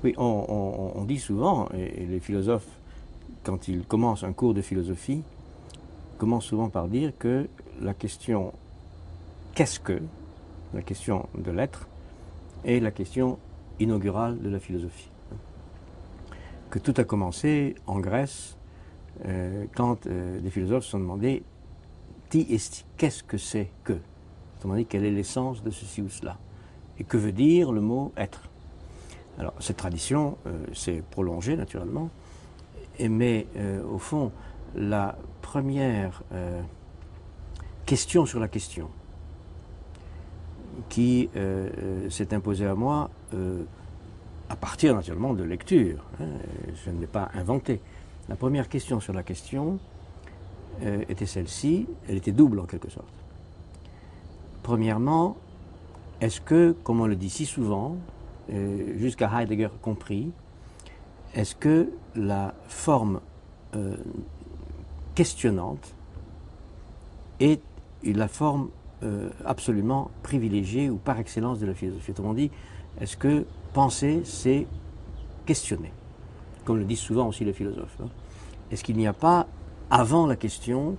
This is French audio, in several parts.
Oui, on dit souvent, et les philosophes, quand ils commencent un cours de philosophie, commencent souvent par dire que la question qu'est-ce que, la question de l'être, est la question inaugurale de la philosophie. Que tout a commencé en Grèce quand des philosophes se sont demandé ti esti, qu'est-ce que c'est que? Ils se sont demandé quelle est l'essence de ceci ou cela. Et que veut dire le mot être? Alors cette tradition s'est prolongée naturellement, mais au fond, la première question sur la question qui s'est imposée à moi à partir naturellement de lecture, je ne l'ai pas inventé. La première question sur la question était celle-ci, elle était double en quelque sorte. Premièrement, est-ce que, comme on le dit si souvent, jusqu'à Heidegger compris, est-ce que la forme questionnante est la forme absolument privilégiée ou par excellence de la philosophie? Autrement dit, est-ce que penser, c'est questionner, comme le disent souvent aussi les philosophes, hein? Est-ce qu'il n'y a pas, avant la question,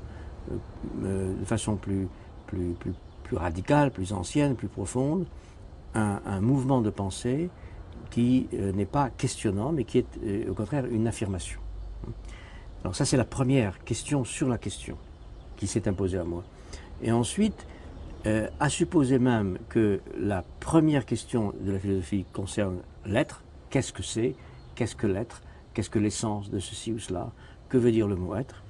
de façon plus radicale, plus ancienne, plus profonde, un mouvement de pensée qui n'est pas questionnant, mais qui est au contraire une affirmation? Alors ça, c'est la première question sur la question qui s'est imposée à moi. Et ensuite, à supposer même que la première question de la philosophie concerne l'être, qu'est-ce que c'est, qu'est-ce que l'être, qu'est-ce que l'essence de ceci ou cela, que veut dire le mot être,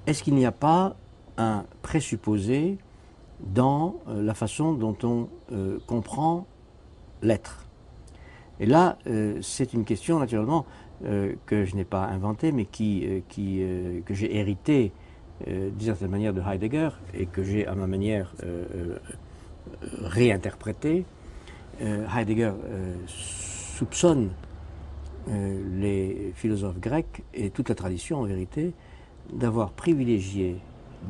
est-ce qu'il n'y a pas un présupposé dans la façon dont on comprend l'être? Et là, c'est une question naturellement que je n'ai pas inventée, mais que j'ai héritée d'une certaine manière de Heidegger et que j'ai à ma manière réinterprétée. Heidegger soupçonne les philosophes grecs et toute la tradition en vérité d'avoir privilégié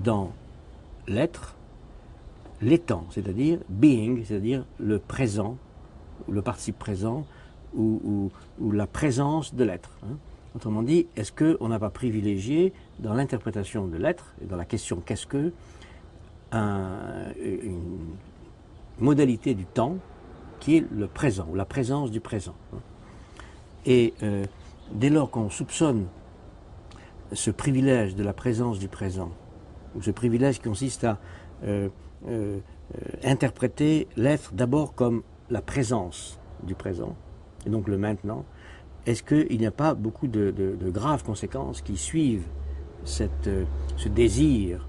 dans l'être l'étant, c'est-à-dire being, c'est-à-dire le présent, ou le participe présent, ou la présence de l'être. Hein. Autrement dit, est-ce qu'on n'a pas privilégié dans l'interprétation de l'être, et dans la question qu'est-ce que, une modalité du temps qui est le présent, ou la présence du présent. Hein. Et dès lors qu'on soupçonne ce privilège de la présence du présent, ou ce privilège qui consiste à interpréter l'être d'abord comme la présence du présent, et donc le maintenant, est-ce qu'il n'y a pas beaucoup de graves conséquences qui suivent ce désir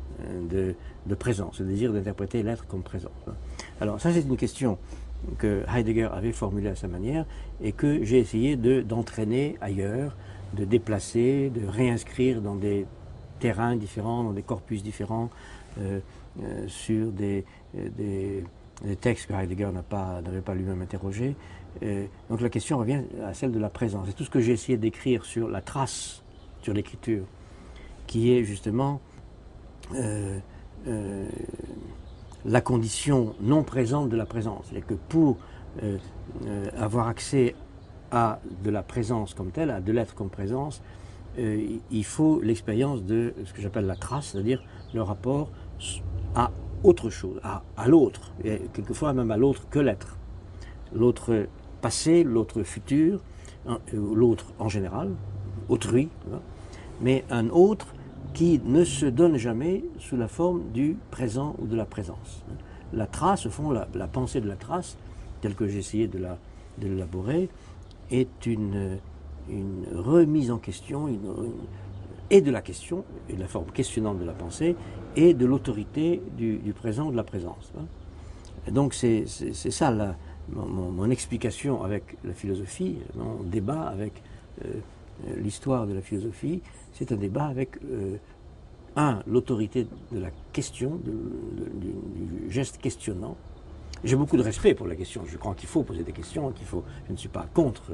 de présence, ce désir d'interpréter l'être comme présent? Alors ça, c'est une question que Heidegger avait formulée à sa manière et que j'ai essayé d'entraîner ailleurs, de déplacer, de réinscrire dans des terrains différents, dans des corpus différents, sur des textes que Heidegger n'avait pas lui-même interrogés. Donc la question revient à celle de la présence. C'est tout ce que j'ai essayé d'écrire sur la trace, sur l'écriture, qui est justement la condition non présente de la présence. C'est que pour avoir accès à de la présence comme telle, à de l'être comme présence, il faut l'expérience de ce que j'appelle la trace, c'est-à-dire le rapport à autre chose, à l'autre, et quelquefois même à l'autre que l'être. L'autre passé, l'autre futur, l'autre en général, autrui, mais un autre qui ne se donne jamais sous la forme du présent ou de la présence. La trace, au fond, la pensée de la trace, telle que j'ai essayé de l'élaborer, est une remise en question, et de la question, et de la forme questionnante de la pensée, et de l'autorité du présent ou de la présence. Et donc c'est ça mon explication avec la philosophie, mon débat avec l'histoire de la philosophie, c'est un débat avec l'autorité de la question, du geste questionnant. J'ai beaucoup de respect pour la question, je crois qu'il faut poser des questions, je ne suis pas contre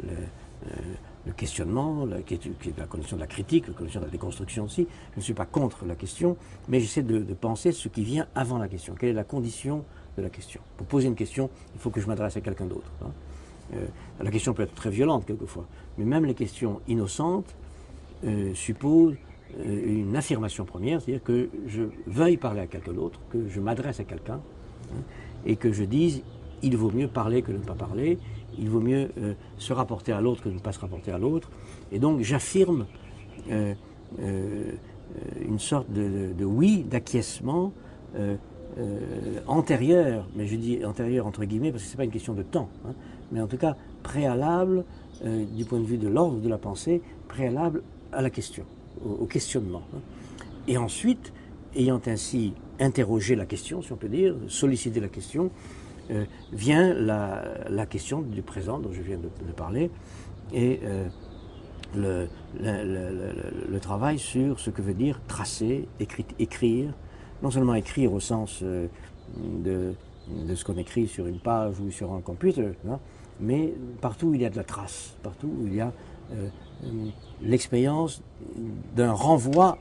le questionnement, qui est la condition de la critique, la condition de la déconstruction aussi, je ne suis pas contre la question, mais j'essaie de penser ce qui vient avant la question, quelle est la condition de la question. Pour poser une question, il faut que je m'adresse à quelqu'un d'autre. Hein. La question peut être très violente quelquefois, mais même les questions innocentes supposent une affirmation première, c'est-à-dire que je veuille parler à quelqu'un d'autre, que je m'adresse à quelqu'un, hein, et que je dise il vaut mieux parler que de ne pas parler, il vaut mieux se rapporter à l'autre que de ne pas se rapporter à l'autre, et donc j'affirme une sorte de oui, d'acquiescement antérieur, mais je dis antérieur entre guillemets parce que ce n'est pas une question de temps, hein, mais en tout cas préalable du point de vue de l'ordre de la pensée, préalable à la question, au questionnement. Hein. Et ensuite, ayant ainsi interrogé la question, si on peut dire, sollicité la question, vient la question du présent dont je viens de parler, et le travail sur ce que veut dire tracer, écrire, non seulement écrire au sens de ce qu'on écrit sur une page ou sur un computer, hein, mais partout où il y a de la trace, partout où il y a l'expérience d'un renvoi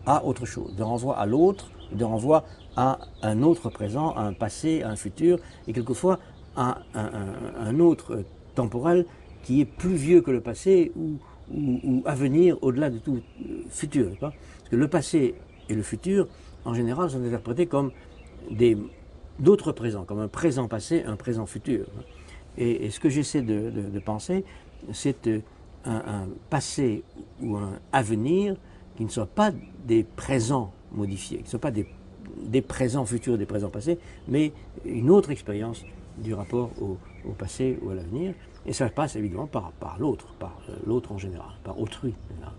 à autre chose, d'un renvoi à l'autre, d'un renvoi à un autre présent, à un passé, à un futur, et quelquefois à un autre temporel qui est plus vieux que le passé ou à venir au-delà de tout futur. Parce que le passé et le futur, en général, sont interprétés comme d'autres présents, comme un présent passé, un présent futur. Et ce que j'essaie de penser, c'est un passé ou un avenir qui ne soit pas des présents modifiés, qui ne soit pas des présents futurs, des présents passés, mais une autre expérience du rapport au passé ou à l'avenir. Et ça passe évidemment par l'autre en général, par autrui en général.